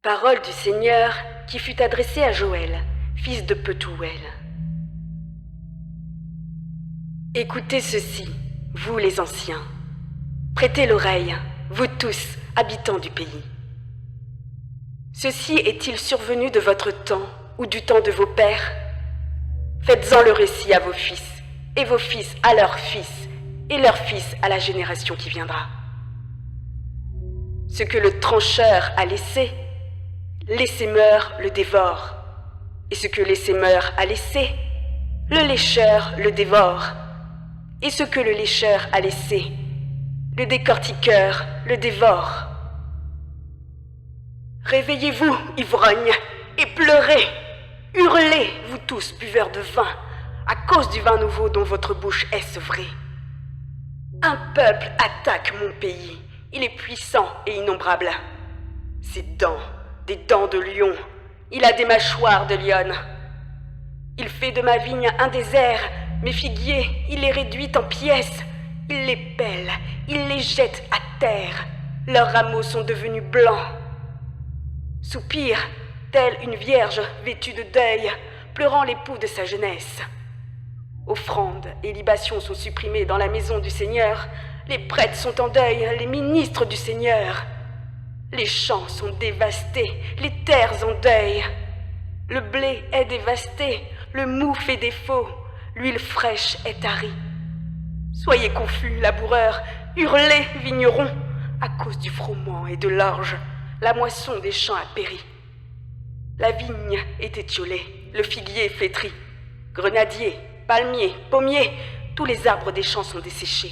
Parole du Seigneur qui fut adressée à Joël, fils de Petouel. Écoutez ceci, vous les anciens. Prêtez l'oreille, vous tous, habitants du pays. Ceci est-il survenu de votre temps ou du temps de vos pères? Faites-en le récit à vos fils, et vos fils à leurs fils, et leurs fils à la génération qui viendra. Ce que le trancheur a laissé, l'essaimeur le dévore. Et ce que l'essaimeur a laissé, le lécheur le dévore. Et ce que le lécheur a laissé, le décortiqueur le dévore. Réveillez-vous, ivrognes, et pleurez. Hurlez, vous tous, buveurs de vin, à cause du vin nouveau dont votre bouche est sevrée. Un peuple attaque mon pays. Il est puissant et innombrable. Ses dents, des dents de lion. Il a des mâchoires de lionne. Il fait de ma vigne un désert. Mes figuiers, il les réduit en pièces. Il les pèle, il les jette à terre. Leurs rameaux sont devenus blancs. Soupire, telle une vierge vêtue de deuil, pleurant l'époux de sa jeunesse. Offrandes et libations sont supprimées dans la maison du Seigneur. Les prêtres sont en deuil, les ministres du Seigneur. Les champs sont dévastés, les terres en deuil. Le blé est dévasté, le mou fait défaut, l'huile fraîche est tarie. Soyez confus, laboureurs, hurlez, vignerons. À cause du froment et de l'orge, la moisson des champs a péri. La vigne est étiolée, le figuier flétri. Grenadiers, palmiers, pommiers, tous les arbres des champs sont desséchés.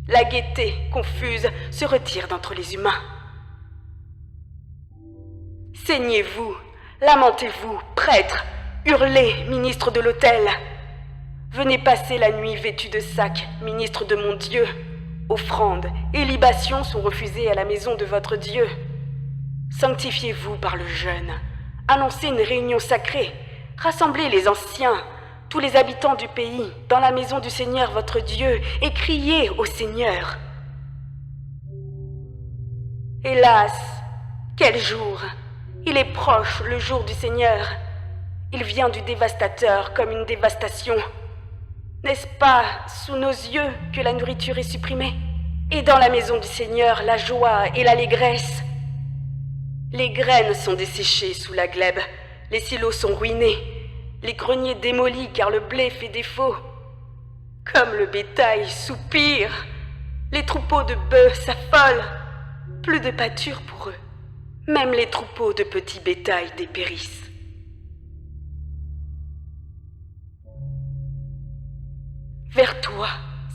La gaieté, confuse, se retire d'entre les humains. Saignez-vous, lamentez-vous, prêtres, hurlez, ministres de l'autel. Venez passer la nuit vêtus de sacs, ministres de mon Dieu. Offrandes et libations sont refusées à la maison de votre Dieu. Sanctifiez-vous par le jeûne. Annoncez une réunion sacrée. Rassemblez les anciens, tous les habitants du pays, dans la maison du Seigneur votre Dieu, et criez au Seigneur. Hélas, quel jour! Il est proche, le jour du Seigneur. Il vient du dévastateur comme une dévastation. N'est-ce pas sous nos yeux que la nourriture est supprimée? Et dans la maison du Seigneur, la joie et l'allégresse? Les graines sont desséchées sous la glèbe, les silos sont ruinés, les greniers démolis car le blé fait défaut. Comme le bétail soupire, les troupeaux de bœufs s'affolent, plus de pâture pour eux. Même les troupeaux de petits bétail dépérissent. Vers toi,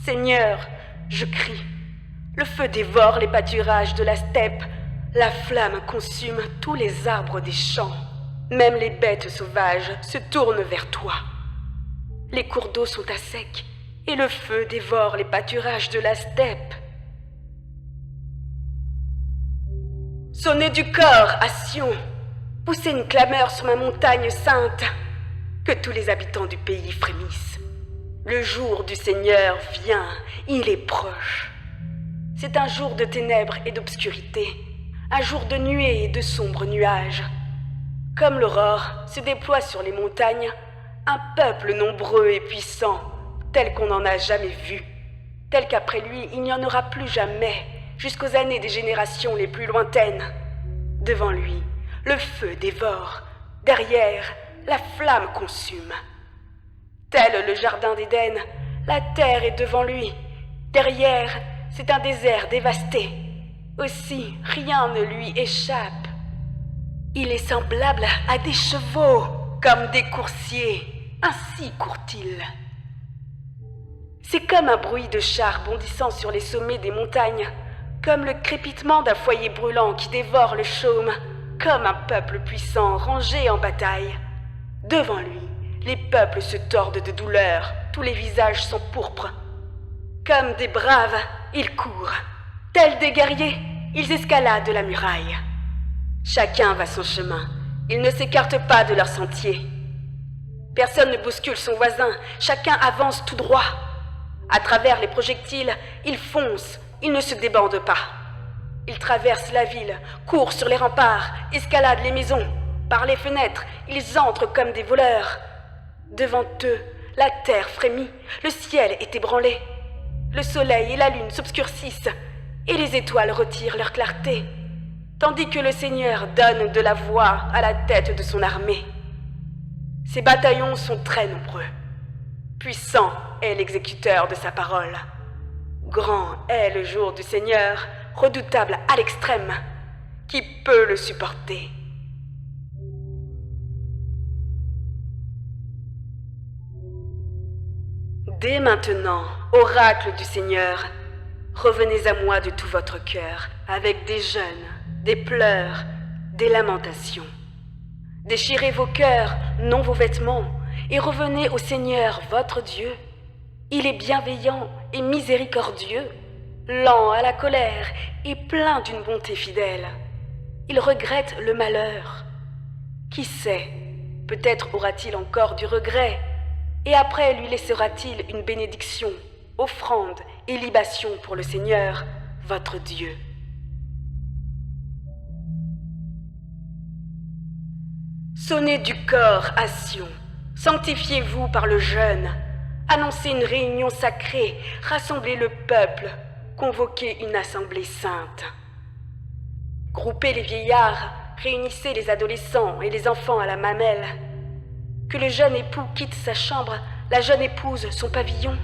Seigneur, je crie. Le feu dévore les pâturages de la steppe. La flamme consume tous les arbres des champs. Même les bêtes sauvages se tournent vers toi. Les cours d'eau sont à sec, et le feu dévore les pâturages de la steppe. Sonnez du corps à Sion, poussez une clameur sur ma montagne sainte, que tous les habitants du pays frémissent. Le jour du Seigneur vient, il est proche. C'est un jour de ténèbres et d'obscurité, un jour de nuées et de sombres nuages. Comme l'aurore se déploie sur les montagnes, un peuple nombreux et puissant, tel qu'on n'en a jamais vu, tel qu'après lui il n'y en aura plus jamais, jusqu'aux années des générations les plus lointaines. Devant lui, le feu dévore, derrière, la flamme consume. Tel le jardin d'Éden, la terre est devant lui, derrière, c'est un désert dévasté. Aussi, rien ne lui échappe. Il est semblable à des chevaux, comme des coursiers, ainsi court-il. C'est comme un bruit de chars bondissant sur les sommets des montagnes, comme le crépitement d'un foyer brûlant qui dévore le chaume, comme un peuple puissant rangé en bataille. Devant lui, les peuples se tordent de douleur, tous les visages sont pourpres. Comme des braves, ils courent. Tels des guerriers, ils escaladent la muraille. Chacun va son chemin, ils ne s'écartent pas de leur sentier. Personne ne bouscule son voisin, chacun avance tout droit. À travers les projectiles, ils foncent, ils ne se débordent pas. Ils traversent la ville, courent sur les remparts, escaladent les maisons. Par les fenêtres, ils entrent comme des voleurs. Devant eux, la terre frémit, le ciel est ébranlé. Le soleil et la lune s'obscurcissent, et les étoiles retirent leur clarté, tandis que le Seigneur donne de la voix à la tête de son armée. Ses bataillons sont très nombreux. Puissant est l'exécuteur de sa parole. Grand est le jour du Seigneur, redoutable à l'extrême. Qui peut le supporter? Dès maintenant, oracle du Seigneur, revenez à moi de tout votre cœur, avec des jeûnes, des pleurs, des lamentations. Déchirez vos cœurs, non vos vêtements, et revenez au Seigneur votre Dieu. Il est bienveillant et miséricordieux, lent à la colère et plein d'une bonté fidèle. Il regrette le malheur. Qui sait, peut-être aura-t-il encore du regret, et après lui laissera-t-il une bénédiction, offrande et libation pour le Seigneur, votre Dieu. Sonnez du corps à Sion, sanctifiez-vous par le jeûne, annoncez une réunion sacrée, rassemblez le peuple, convoquez une assemblée sainte. Groupez les vieillards, réunissez les adolescents et les enfants à la mamelle. Que le jeune époux quitte sa chambre, la jeune épouse son pavillon.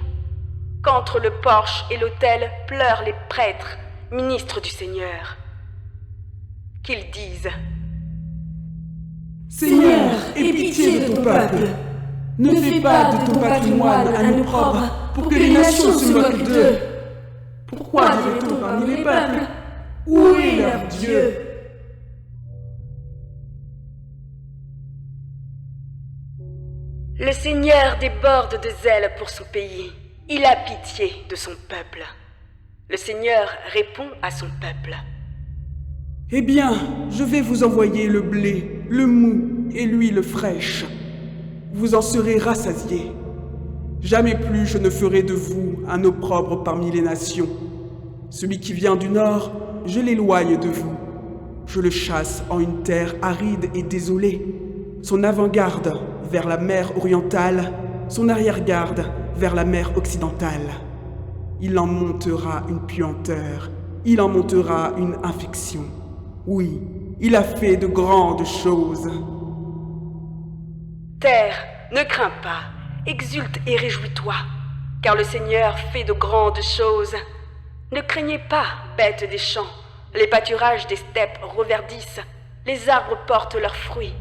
Qu'entre le porche et l'autel pleurent les prêtres, ministres du Seigneur. Qu'ils disent: Seigneur, aie pitié de ton peuple. Ne fais pas de ton patrimoine un opprobre pour que les nations se moquent d'eux. Pourquoi dirait-on parmi les peuples: où est leur Dieu? Le Seigneur déborde de zèle pour son pays. Il a pitié de son peuple. Le Seigneur répond à son peuple. Eh bien, je vais vous envoyer le blé, le mou et l'huile fraîche. Vous en serez rassasiés. Jamais plus je ne ferai de vous un opprobre parmi les nations. Celui qui vient du nord, je l'éloigne de vous. Je le chasse en une terre aride et désolée. Son avant-garde vers la mer orientale, son arrière-garde vers la mer occidentale. Il en montera une puanteur, il en montera une infection. Oui, il a fait de grandes choses. Terre, ne crains pas, exulte et réjouis-toi, car le Seigneur fait de grandes choses. Ne craignez pas, bêtes des champs, les pâturages des steppes reverdissent, les arbres portent leurs fruits,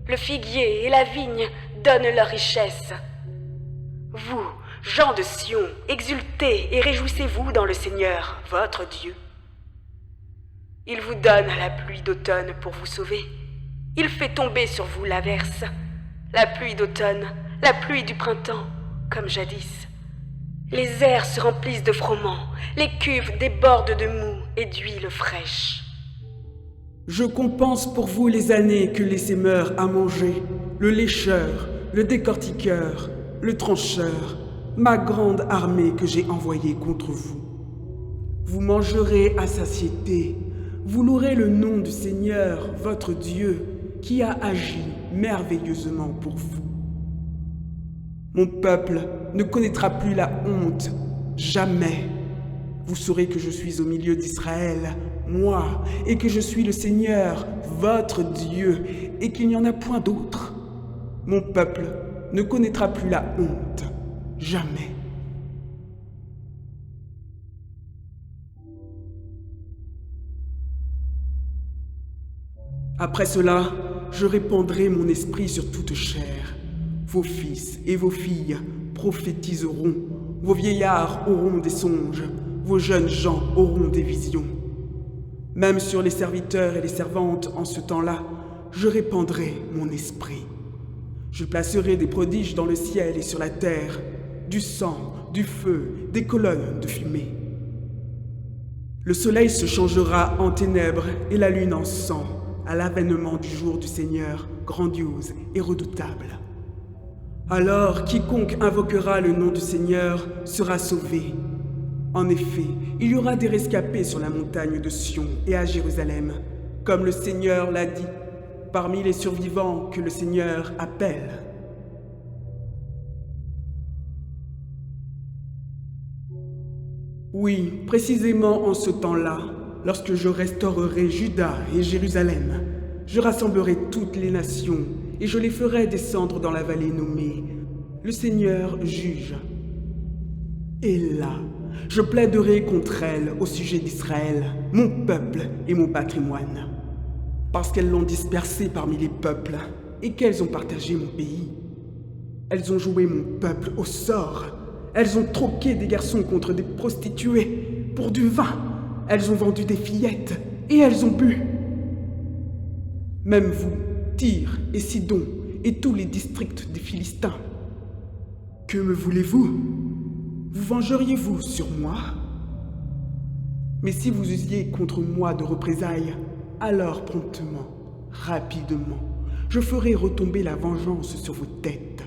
le figuier et la vigne donnent leur richesse. Vous, gens de Sion, exultez et réjouissez-vous dans le Seigneur, votre Dieu. Il vous donne la pluie d'automne pour vous sauver. Il fait tomber sur vous l'averse, la pluie d'automne, la pluie du printemps, comme jadis. Les airs se remplissent de froment, les cuves débordent de mou et d'huile fraîche. Je compense pour vous les années que les sémeurs a mangé, le lécheur, le décortiqueur, le trancheur, ma grande armée que j'ai envoyée contre vous. Vous mangerez à satiété, vous louerez le nom du Seigneur, votre Dieu, qui a agi merveilleusement pour vous. Mon peuple ne connaîtra plus la honte, jamais. Vous saurez que je suis au milieu d'Israël, moi, et que je suis le Seigneur, votre Dieu, et qu'il n'y en a point d'autre. Mon peuple ne connaîtra plus la honte, jamais. Après cela, je répandrai mon esprit sur toute chair. Vos fils et vos filles prophétiseront, vos vieillards auront des songes, vos jeunes gens auront des visions. Même sur les serviteurs et les servantes en ce temps-là, je répandrai mon esprit. Je placerai des prodiges dans le ciel et sur la terre, du sang, du feu, des colonnes de fumée. Le soleil se changera en ténèbres et la lune en sang, à l'avènement du jour du Seigneur, grandiose et redoutable. Alors quiconque invoquera le nom du Seigneur sera sauvé. En effet, il y aura des rescapés sur la montagne de Sion et à Jérusalem, comme le Seigneur l'a dit, parmi les survivants que le Seigneur appelle. Oui, précisément en ce temps-là, lorsque je restaurerai Juda et Jérusalem, je rassemblerai toutes les nations et je les ferai descendre dans la vallée nommée le Seigneur juge. Et là, je plaiderai contre elles au sujet d'Israël, mon peuple et mon patrimoine, parce qu'elles l'ont dispersé parmi les peuples et qu'elles ont partagé mon pays. Elles ont joué mon peuple au sort. Elles ont troqué des garçons contre des prostituées pour du vin. Elles ont vendu des fillettes et elles ont bu. Même vous, Tyr et Sidon et tous les districts des Philistins. Que me voulez-vous? Vous vengeriez-vous sur moi? Mais si vous usiez contre moi de représailles, alors promptement, rapidement, je ferai retomber la vengeance sur vos têtes.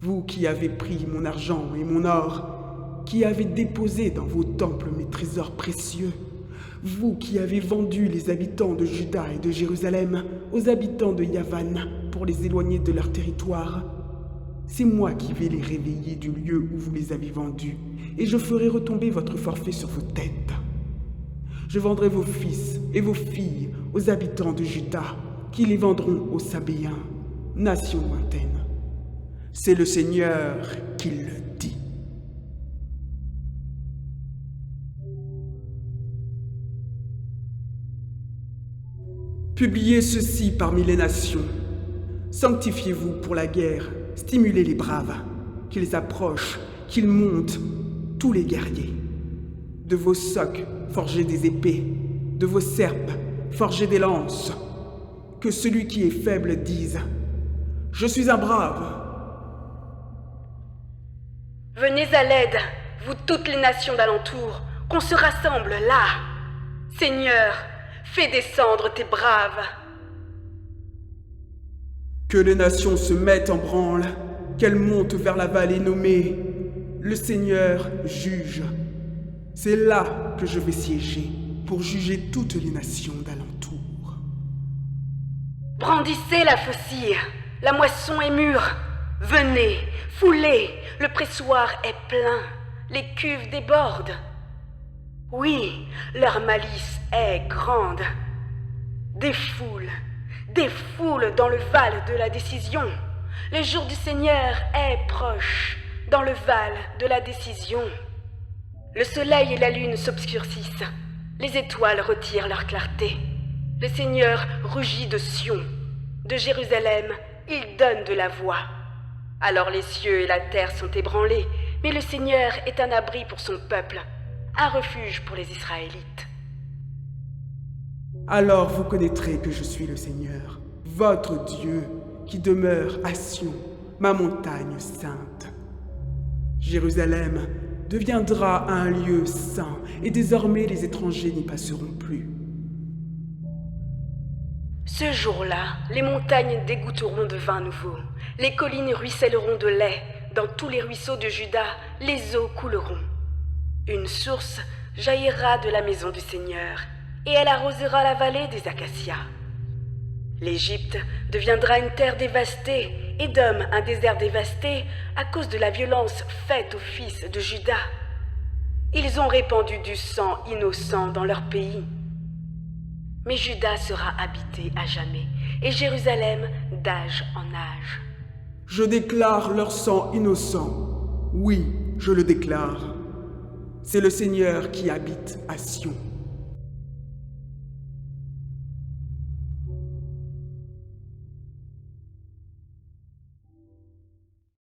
Vous qui avez pris mon argent et mon or, qui avez déposé dans vos temples mes trésors précieux, vous qui avez vendu les habitants de Juda et de Jérusalem aux habitants de Yavan pour les éloigner de leur territoire, c'est moi qui vais les réveiller du lieu où vous les avez vendus, et je ferai retomber votre forfait sur vos têtes. Je vendrai vos fils et vos filles aux habitants de Juda, qui les vendront aux Sabéens, nation lointaine. C'est le Seigneur qui le dit. Publiez ceci parmi les nations. Sanctifiez-vous pour la guerre, stimulez les braves, qu'ils approchent, qu'ils montent, tous les guerriers. De vos socs, forgez des épées, de vos serpes, forgez des lances. Que celui qui est faible dise « Je suis un brave ». Venez à l'aide, vous toutes les nations d'alentour, qu'on se rassemble là. Seigneur, fais descendre tes braves. Que les nations se mettent en branle, qu'elles montent vers la vallée nommée le Seigneur juge. C'est là que je vais siéger pour juger toutes les nations d'alentour. Brandissez la faucille, la moisson est mûre. Venez, foulez, le pressoir est plein, les cuves débordent. Oui, leur malice est grande. Des foules dans le val de la décision. Le jour du Seigneur est proche, dans le val de la décision. Le soleil et la lune s'obscurcissent, les étoiles retirent leur clarté. Le Seigneur rugit de Sion, de Jérusalem, il donne de la voix. Alors les cieux et la terre sont ébranlés, mais le Seigneur est un abri pour son peuple, un refuge pour les Israélites. Alors vous connaîtrez que je suis le Seigneur, votre Dieu, qui demeure à Sion, ma montagne sainte. Jérusalem deviendra un lieu saint, et désormais les étrangers n'y passeront plus. Ce jour-là, les montagnes dégoutteront de vin nouveau, les collines ruisselleront de lait, dans tous les ruisseaux de Juda, les eaux couleront. Une source jaillira de la maison du Seigneur, et elle arrosera la vallée des acacias. L'Égypte deviendra une terre dévastée, Édom un désert dévasté à cause de la violence faite aux fils de Juda. Ils ont répandu du sang innocent dans leur pays. Mais Juda sera habité à jamais, et Jérusalem d'âge en âge. Je déclare leur sang innocent. Oui, je le déclare. C'est le Seigneur qui habite à Sion.